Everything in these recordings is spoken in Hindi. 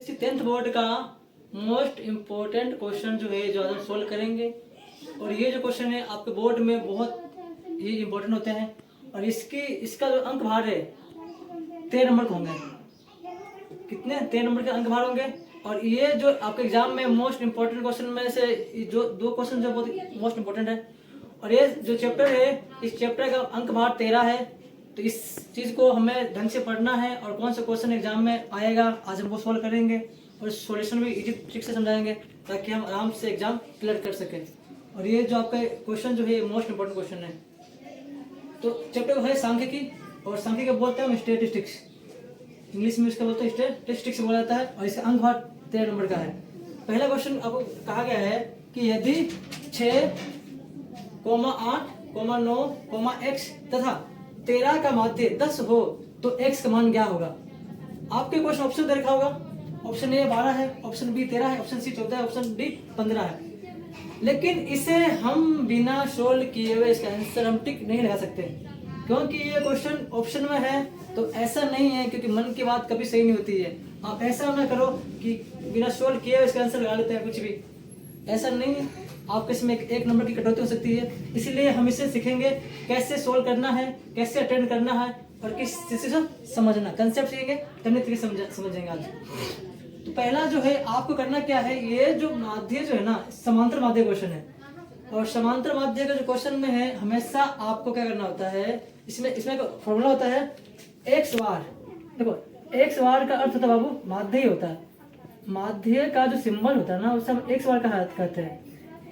10th बोर्ड का मोस्ट इम्पोर्टेंट क्वेश्चन जो है जो आज हम सोल्व करेंगे। और ये जो क्वेश्चन है आपके बोर्ड में बहुत ही इम्पोर्टेंट होते हैं। और इसका जो अंक भार है 13 नंबर के होंगे। कितने 13 नंबर के अंक भार होंगे। और ये जो आपके एग्जाम में मोस्ट इम्पोर्टेंट क्वेश्चन में से जो दो क्वेश्चन जो बहुत मोस्ट इम्पोर्टेंट है। और ये जो चैप्टर है इस चैप्टर का अंक भार 13 है। तो इस चीज़ को हमें ढंग से पढ़ना है और कौन सा क्वेश्चन एग्जाम में आएगा आज हम वो सॉल्व करेंगे। और सॉल्यूशन भी इजी ट्रिक से समझाएंगे ताकि हम आराम से एग्जाम क्लियर कर सकें। और ये जो आपका क्वेश्चन जो है मोस्ट इम्पोर्टेंट क्वेश्चन है। तो चैप्टर है सांख्यिकी और सांख्यिकी बोलते हैं हम स्टैटिस्टिक्स। इंग्लिश में इसका बोलते हैं स्टैटिस्टिक्स बोला जाता है। और इसका अंक भार 13 नंबर का है। पहला क्वेश्चन आपको कहा गया है कि यदि 6, 8, 9, x तथा 13 का माध्य 10 हो तो x का मान क्या होगा। आपके क्वेश्चन ऑप्शन दे रखा होगा। ऑप्शन ए 12 है, ऑप्शन बी 13 है, ऑप्शन सी 14 है, ऑप्शन डी 15 है। लेकिन इसे हम बिना सोल्व किए हुए इसका आंसर हम टिक नहीं लगा सकते क्योंकि ये क्वेश्चन ऑप्शन में है। तो ऐसा नहीं है क्योंकि मन की बात कभी सही नहीं होती है। आप ऐसा ना करो कि बिना सोल्व किए हुए इसका आंसर लगा लेते हैं, कुछ भी ऐसा नहीं है। आपके इसमें एक नंबर की कटौती हो सकती है। इसलिए हम इसे सीखेंगे कैसे सोल्व करना है, कैसे अटेंड करना है और किस चीज़ से समझना, कंसेप्ट सीखेंगे तभी तरीके समझेंगे आज। तो पहला जो है आपको करना क्या है, ये जो माध्य जो है ना समांतर माध्य क्वेश्चन है। और समांतर माध्य का जो क्वेश्चन में है हमेशा आपको क्या करना होता है, इसमें फॉर्मूला होता है एक्स बार। देखो एक्स बार का अर्थ होता है बाबू माध्य ही होता है। माध्य का जो सिंबल होता है ना उसे हम एक्स बार का कहते हैं।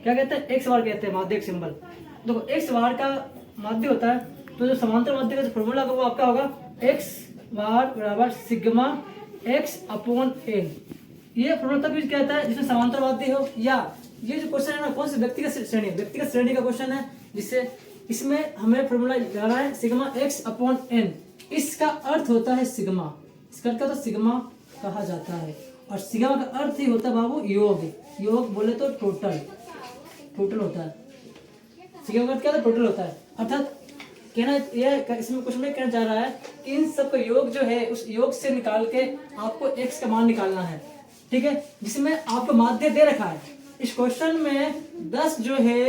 क्या कहते हैं, एक्स बार कहते हैं माध्य सिंबल। देखो एक्स बार का माध्य होता है। तो जो समांतर माध्य का जो फॉर्मूला होगा वो आपका होगा एक्स बार बराबर सिग्मा x अपॉन n। ये फॉर्मूला तब यूज किया जाता है जिसमें समांतर माध्य हो। या ये जो क्वेश्चन है ना कौन सी व्यक्तिगत श्रेणी का क्वेश्चन है जिससे इसमें हमें फॉर्मूला लगाना है सिग्मा x अपॉन n। इसका अर्थ होता है सिग्मा। इसका अर्थ होता है सिग्मा कहा जाता है। और सिग्मा का अर्थ ही होता है बाबू योग। योग बोले तो टोटल होता है। सिग्मा का अर्थ क्या होता है, टोटल होता है। अर्थात कहना यह इसमें कुछ नहीं कहना चाह रहा है कि इन सब का योग जो है उस योग से निकाल के आपको x का मान निकालना है। ठीक है, जिसमें आपको माध्य दे रखा है। इस क्वेश्चन में 10 जो है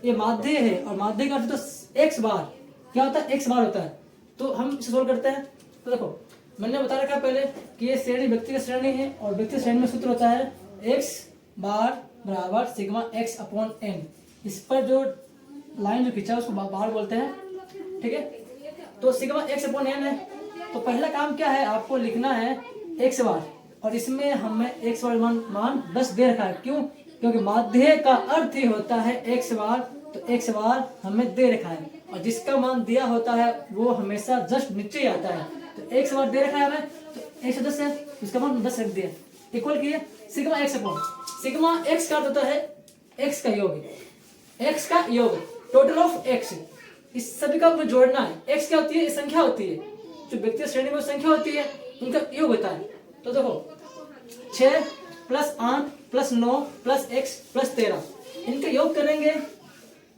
ये माध्य है और माध्य का अर्थ तो x बार क्या होता है, x बार होता है। तो हम इसे सोल्व करते हैं। तो देखो मैंने बता रखा पहले कि ये श्रेणी व्यक्तिगत श्रेणी है और व्यक्तिगत श्रेणी में सूत्र होता है x बार बराबर सिग्मा x अपॉन n। इस पर जो लाइन जो खींचा है उसको बार बोलते हैं। ठीक है, तो सिग्मा x अपॉन n है। तो पहला काम क्या है, आपको लिखना है x बार। और इसमें हमें x बार मान 10 दे रखा है। क्यों, क्योंकि माध्य का अर्थ ही होता है x बार। तो x बार हमें दे रखा है और जिसका मान दिया होता है वो हमेशा जस्ट नीचे ही आता है। तो x बार दे रखा है हमें, तो 110 है, इसका मान 10 रख दिया। इक्वल किए sigma x upon sigma x का अर्थ होता है x का योग, x का योग, टोटल ऑफ x। इस सभी का आपको जोड़ना है। x क्या होती है, संख्या होती है। जो व्यक्तिगत श्रेणी में संख्या होती है उनका योग होता है। तो देखो 6 + 8 + 9 + x + 13 इनका योग करेंगे।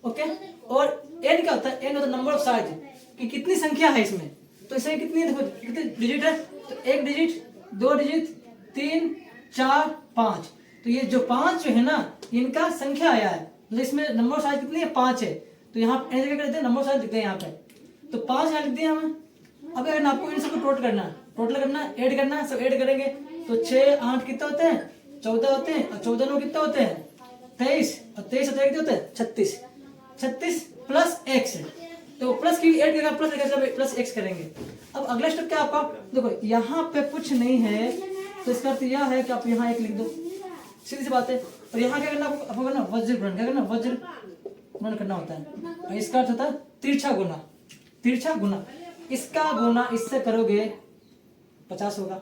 ओके, और n क्या होता है, n होता है नंबर ऑफ साइज कि कितनी संख्या है इसमें। तो इसमें कितनी देखो कितने डिजिट है, तो 1 डिजिट, 2 डिजिट, 3, 4, 5। तो ये जो 5 जो है ना इनका संख्या आया है। तो इसमें नंबर ऑफ साइज कितनी है, 5 है। तो यहाँ पे क्या करते हैं, नंबर साइज लिखते हैं यहाँ पे। तो 5 यहाँ लिख दिया हमें। अब अगर आपको इन सबको टोटल करना है, ऐड करना है, सब ऐड करेंगे। तो 6, 8 कितने होते हैं, 14 होते हैं। और 14, 9 कितने होते हैं, 23। और 23 और 13 कितने होते हैं, 36 प्लस x। तो प्लस की ऐड करेगा, प्लस x करेंगे। अब अगला स्टेप क्या आपका, देखो यहाँ पे कुछ नहीं है तो इसका अर्थ यह है कि आप यहाँ 1 लिख दो, सीधी सी बात है। और यहाँ क्या करना आपको करना वज्र गुणन, क्या करना वज्र गुणन करना होता है। और इसका अर्थ होता है तिरछा गुना। इसका गुना इससे करोगे 50 होगा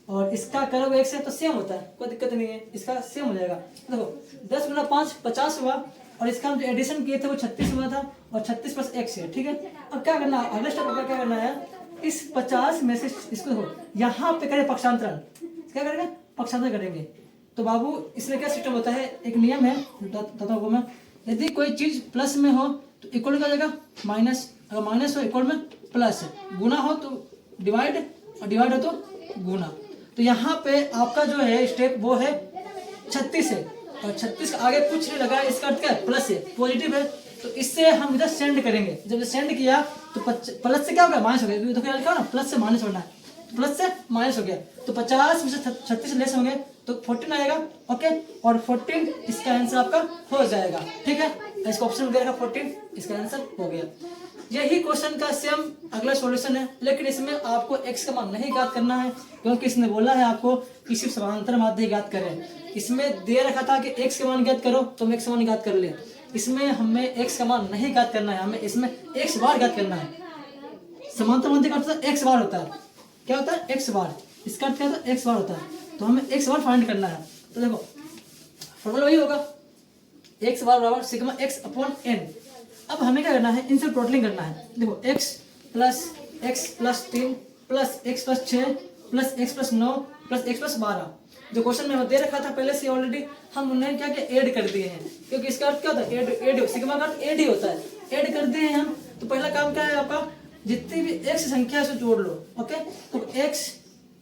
और इसका करोगे 1 से तो सेम होता है, कोई दिक्कत नहीं है, इसका सेम हो जाएगा। देखो 10 × 5 50 हुआ और इसका हम जो एडिशन किए थे वो 36 हुआ था और 36 + x है। ठीक है, अब क्या करना, अगला स्टेप आपका क्या करना है, इस 50 में से इसको देखो यहाँ पे करें पक्षांतरण। क्या करेंगे, पक्षांतरण करेंगे। तो बाबू इसमें क्या सिस्टम होता है, एक नियम है बताता हूँ मैं। यदि कोई चीज प्लस में हो तो इक्वल का जाएगा माइनस, अगर माइनस हो इक्वल में प्लस, गुना हो तो डिवाइड और डिवाइड हो तो गुना। तो यहाँ पे आपका जो है स्टेप वो है 36 है, और 36 के आगे कुछ नहीं लगा है, इसका अर्थ क्या है, प्लस है, पॉजिटिव है। तो इससे हम इधर सेंड करेंगे, जब सेंड किया तो प्लस से क्या हो गया, माइनस हो गया, देखो क्या लिखा ना, प्लस से माइनस होना है, प्लस से माइनस हो गया, तो 50 में से 36 लेस होंगे तो 14 आएगा। ओके, और 14 इसका आंसर आपका हो जाएगा। ठीक है, इसका ऑप्शन में दे रखा 14, इसका आंसर हो गया। यही क्वेश्चन का सेम अगला सॉल्यूशन है, लेकिन इसमें आपको x का मान नहीं ज्ञात करना है, क्योंकि इसने बोला है आपको कि सिर्फ समांतर माध्य ज्ञात करें। इसमें दे रखा था कि x का मान ज्ञात करो, तो हम x का मान ज्ञात कर ले। इसमें हमें x का मान नहीं ज्ञात करना है, हमें इसमें x बार ज्ञात करना है। समांतर माध्य का अर्थ x बार होता है, क्या होता है, x बार, इसका अर्थ क्या होता है, x बार होता है, तो हमें x बार फाइंड करना है। तो देखो फॉर्मूला वही होगा, x बार बराबर सिग्मा x अपॉन n। अब हमें क्या करना है, इनसे टोटलिंग करना है। देखो x plus 3 plus x plus 6 plus x plus 9 plus x plus 12, जो क्वेश्चन में दे रखा था पहले से ऑलरेडी, हम उन्हें क्या क्या ऐड कर दिए हैं, क्योंकि इसका अर्थ क्या होता है, ऐड सिग्मा का अर्थ ऐड ही होता है, ऐड कर दिए हैं हम। तो पहला काम क्या है आपका, जितनी भी x संख्या है उसे जोड़ लो। ओके, तो x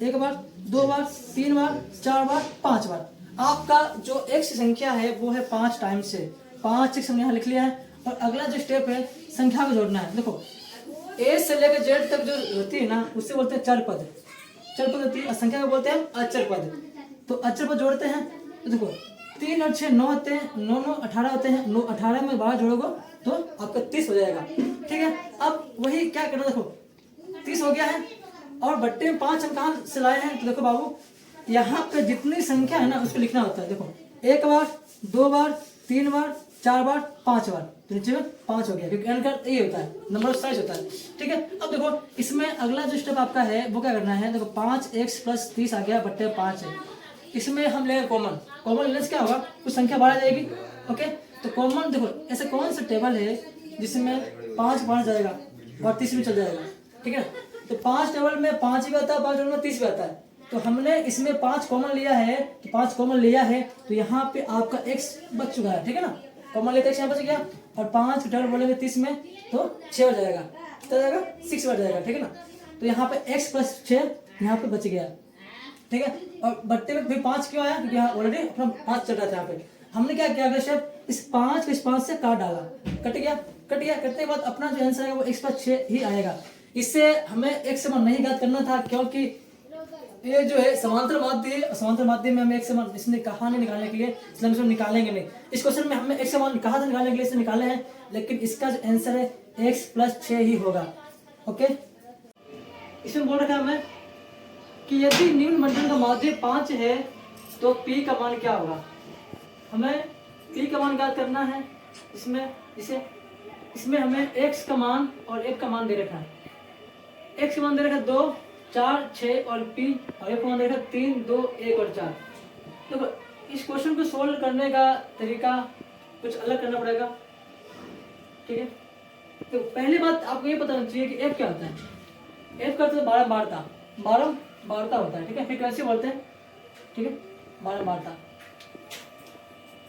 एक बार, 2 बार, 3 बार, 4 बार, 5 बार, आपका जो x संख्या है वो है 5 टाइम्स से, 5 x हमने यहाँ लिख लिया है। और अगला जो स्टेप है, संख्या को जोड़ना है। देखो a से लेकर z तक जो होती है ना, उससे बोलते हैं चर पद, चर पद होती है, और संख्या को बोलते हैं अचर पद। तो अचर पद जोड़ते हैं, तो देखो 3 और 6 9 होते हैं, 9 9 18 होते हैं, 9 18 में 12 जोड़ोगे तो आपका 30 हो जाएगा। ठीक है, अब वही क्या करना, देखो 30 हो गया है, और बट्टे में 5 हम कहाँ से लाए हैं, तो देखो बाबू यहाँ पे जितनी संख्या है ना उसको लिखना होता है। देखो 1 बार, 2 बार, 3 बार, 4 बार, 5 बार, तो नीचे में 5 हो गया, क्योंकि n का ये होता है, नंबर ऑफ साइज होता है। ठीक है, अब देखो इसमें अगला जो स्टेप आपका है वो क्या करना है, देखो 5x प्लस 30 आ गया बट्टे 5 है, इसमें हम लेंगे कॉमन, कॉमन लेने से क्या होगा, कुछ संख्या बढ़ा जाएगी। ओके, तो कॉमन देखो ऐसा कौन सा टेबल है जिसमें 5 बढ़ जाएगा और 30 भी चल जाएगा। ठीक है, तो 5 टेबल में 5 भी आता है, 5 टेबल में 30 भी आता है, तो हमने इसमें 5 कॉमन लिया है, तो 5 कॉमन लिया है, तो यहाँ पे आपका x बच चुका है। ठीक है ना, कॉमन लेते x यहाँ बच गया, और 5 टेबल बोलेंगे 30 में तो 6 हो जाएगा, तो जाएगा 6 बढ़ जाएगा। ठीक है ना, तो यहाँ पे x प्लस 6 यहाँ पे बच गया। ठीक है, और बट्टे में फिर 5 क्यों आया, क्योंकि यहाँ ऑलरेडी अपना 5 चल रहा था। यहाँ पे हमने क्या किया, अगर शेप इस 5 को इस 5 से काट डाला, कट गया, कटने के बाद अपना जो आंसर आएगा वो x प्लस 6 ही आएगा। इससे हमें x समान नहीं ज्ञात करना था, क्योंकि ये जो है समांतर माध्य में हमें x समान इसने कहा नहीं निकालने के लिए, इसलिए हम इसको निकालेंगे नहीं। इस क्वेश्चन में हमें x समान कहा था निकालने के लिए, इसे निकाले हैं, लेकिन इसका जो आंसर है x प्लस 6 ही होगा। ओके, इसमें बोल रखा है हमें कि यदि निम्न मंडल का माध्य 5 है तो p का मान क्या होगा। हमें p का मान ज्ञात करना है। इसमें हमें x का मान और f का मान दे रखा है। x का मान दे रखा है 2, 4, 6 और p, और f का मान दे रखा है 3, 2, 1 और 4। देखो इस क्वेश्चन को सोल्व करने का तरीका कुछ अलग करना पड़ेगा। ठीक है, तो पहली बात आपको ये पता होना चाहिए कि f क्या होता है। f का अर्थ है बारंबारता होता है। ठीक है, फ्रीक्वेंसी बोलते हैं। ठीक है, बारंबारता।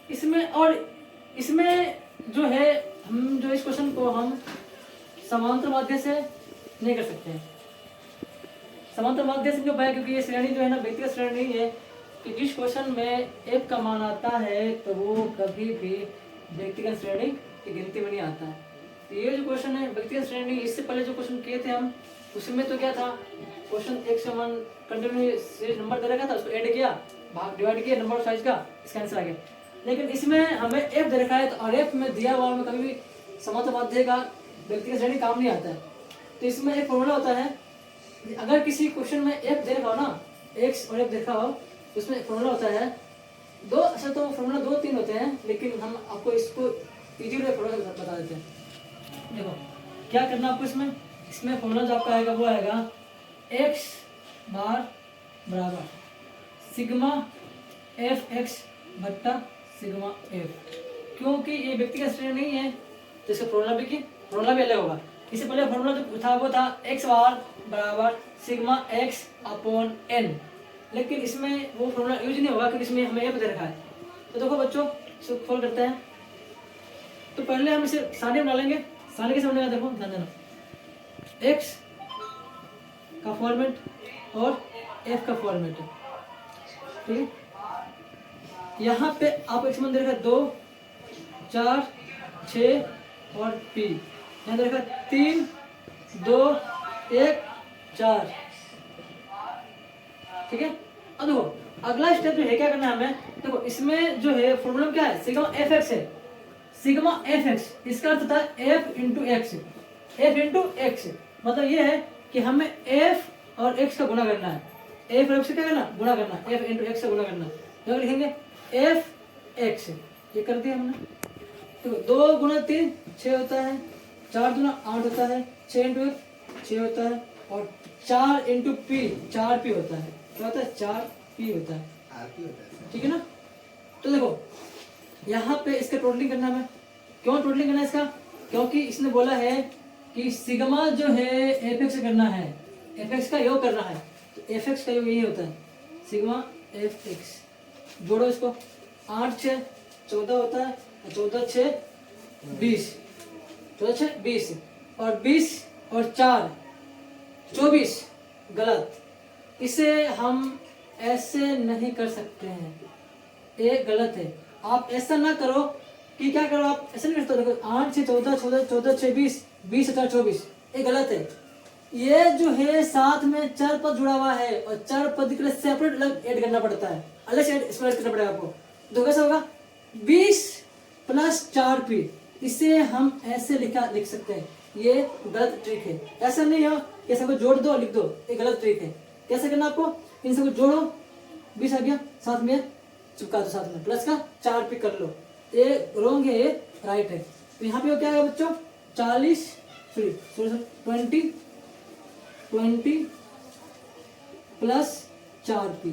इसमें जो है, हम जो इस क्वेश्चन को हम समांतर माध्य से नहीं कर सकते हैं। समांतर माध्य से क्यों पाया, क्योंकि ये श्रेणी जो है ना व्यक्तिगत श्रेणी नहीं है, कि जिस क्वेश्चन में f का मान आता है तो वो कभी भी व्यक्तिगत श्रेणी की गिनती में नहीं आता है। तो ये जो क्वेश्चन है व्यक्तिगत श्रेणी, इससे पहले जो क्वेश्चन किए थे हम, उसमें तो क्या था, क्वेश्चन x का मान कंटिन्यूस सीरीज नंबर दे रखा था, उसको ऐड किया, भाग डिवाइड किया नंबर ऑफ साइज का, इसका आंसर आ गया। लेकिन इसमें हमें f दे रखा है, तो और f में दिया हुआ में कभी भी समांतर माध्य का व्यक्तिगत श्रेणी काम नहीं आता है। तो इसमें एक फॉर्मूला होता है, अगर किसी क्वेश्चन में f दे रखा हो ना, x और f देखा हो, तो उसमें फॉर्मूला होता है दो, अच्छा तो फॉर्मूला 2-3 होते हैं, लेकिन हम आपको इसको इजी वे फॉर्मूला बता देते हैं। देखो क्या करना आपको, इसमें फॉर्मूला जो आपका आएगा वो आएगा x बार बराबर सिग्मा एफ एक्स बट्टा सिग्मा एफ। क्योंकि ये व्यक्तिगत श्रेणी नहीं है तो इसका फॉर्मूला भी अलग होगा। इससे पहले फॉर्मूला जो था वो था x बार बराबर सिग्मा x अपॉन n, लेकिन इसमें वो फॉर्मूला यूज नहीं होगा क्योंकि इसमें हमें f दे रखा है। तो देखो बच्चों, इसको खोल करते हैं। तो पहले हम इसे सारणी बना लेंगे। सारणी कैसे बनेगा, देखो ध्यान देना, x का फॉर्मेट और एफ का फॉर्मेट है, ठीक है। यहाँ पे आप एक्स मान दे रखा 2, 4, 6 और पी, यहाँ दे रखा 3, 2, 1, 4, ठीक है। अब देखो अगला स्टेप जो है क्या करना है हमें, देखो इसमें जो है फॉर्मूला क्या है, सिग्मा एफ एक्स है, सिग्मा एफ एक्स, इसका अर्थ होता है F into x, F into x, मतलब ये है कि हमें एफ और एक्स का गुणा करना है, एफ और एक्स का क्या करना, गुणा करना, एफ इंटू एक्स का गुणा करना, तो लिखेंगे एफ एक्स, ये कर दिया हमने। देखो 2 गुना 3 6 होता है, 4 गुना 8 होता है, 6 इंटू 1 6 होता है, और 4 इंटू पी 4 पी होता है, क्या होता है 4 पी होता है, ठीक है ना। तो देखो यहाँ पे इसका टोटलिंग करना है, क्यों टोटलिंग करना है इसका, क्योंकि इसने बोला है कि सिग्मा जो है एफ एक्स करना है, एफ एक्स का योग करना है, तो एफ एक्स का योग यही होता है सिग्मा एफ एक्स। जोड़ो इसको, 8 6 14 होता है, 14 6 20, 14 6 20, और 20 और 4 24, गलत, इसे हम ऐसे नहीं कर सकते हैं, ये गलत है। आप ऐसा ना करो कि क्या करो, आप ऐसा नहीं करते, देखो 8 6 14 14 14 6 20 20 4 24, ये गलत है। ये जो है साथ में चर पद जुड़ा हुआ है, और चर पद के लिए सेपरेट अलग ऐड करना पड़ता है, अलग से इसमें ऐड करना पड़ेगा आपको। तो कैसा होगा 20 प्लस 4p, इसे हम ऐसे लिख सकते हैं, ये गलत ट्रिक है। ऐसा नहीं हो कि सबको जोड़ दो लिख दो, ये गलत ट्रिक है। कैसे करना आपको, इन सबको जोड़ो, 20 आ गया, साथ में चिपका दो, साथ में प्लस का 4p कर लो, ये रॉन्ग है, ये राइट है। तो यहाँ पे क्या है बच्चों 40 20 प्लस 4p,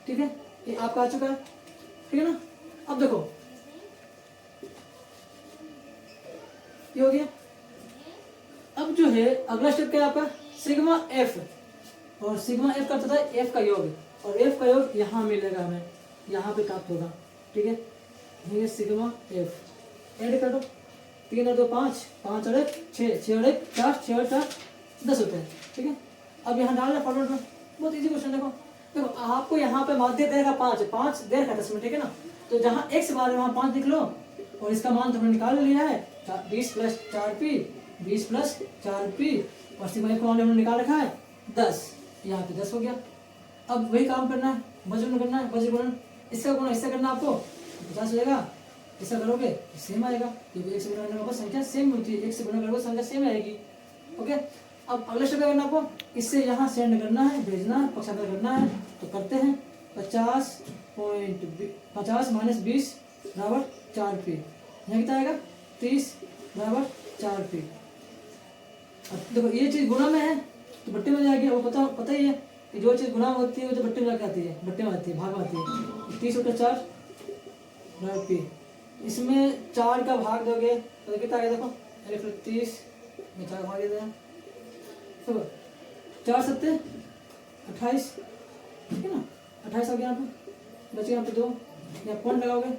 ठीक है, ये आपका आ चुका है, ठीक है ना। अब देखो ये हो गया। अब जो है अगला स्टेप क्या है आपका, सिग्मा एफ, और सिग्मा एफ का होता है एफ का योग, और एफ का योग यहाँ मिलेगा हमें, यहाँ पे प्राप्त होगा, ठीक है। ये सिग्मा एफ ऐड कर दो, 3 और 2 5, 5 और 1 6, 6 और 1 4, 6 और 4 10 होते हैं, ठीक है। अब यहाँ डालना फॉर्मूला में, बहुत इजी क्वेश्चन। देखो देखो आपको यहाँ पे माध्य दे रखा 5 दे रखा 10 में, ठीक है ना। तो जहाँ x बार है वहाँ 5 लिख लो, और इसका मान तुमने निकाल लिया है 20 प्लस 4p, 20 प्लस 4p, और सिग्मा एफ का मान हमने निकाल रखा है 10, यहाँ पे 10 हो गया। अब वही काम करना है, वजन करना है, वजन गुणन, इसका गुणा इससे करना आपको 50 हो जाएगा, ऐसा करोगे सेम आएगा, क्योंकि एक से गुणा करने पर संख्या सेम होती है, एक से गुणा करोगे संख्या सेम आएगी, ओके। अब अगला स्टेप क्या करना आपको, इससे यहाँ सेंड करना है, भेजना है, पक्षांतर करना है, तो करते हैं 50 माइनस 20 बराबर 4p, यहाँ कितना आएगा 30 बराबर 4p। अब देखो ये चीज़ गुणा में है तो बट्टे में जाएगी, वो पता ही है कि जो चीज़ गुणा में होती है वो जो बट्टे में जाके आती है, बट्टे में आती है, भाग में आती है। 30 बटा 4 बराबर p, इसमें 4 का भाग दोगे तो कितना आएगा, देखो 30 में 4 भाग देते हैं, तो 4 7 28, ठीक है ना, 28 आ गया यहाँ पे, बच गया यहाँ पे 2, यहाँ पॉइंट लगाओगे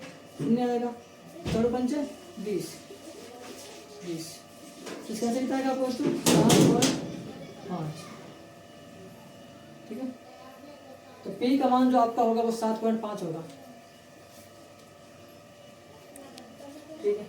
0 आएगा, 4 5 20, इसका आंसर कितना आएगा आपको, 7.5, ठीक है। तो P का मान जो आपका होगा वो 7.5 होगा, ठीक है।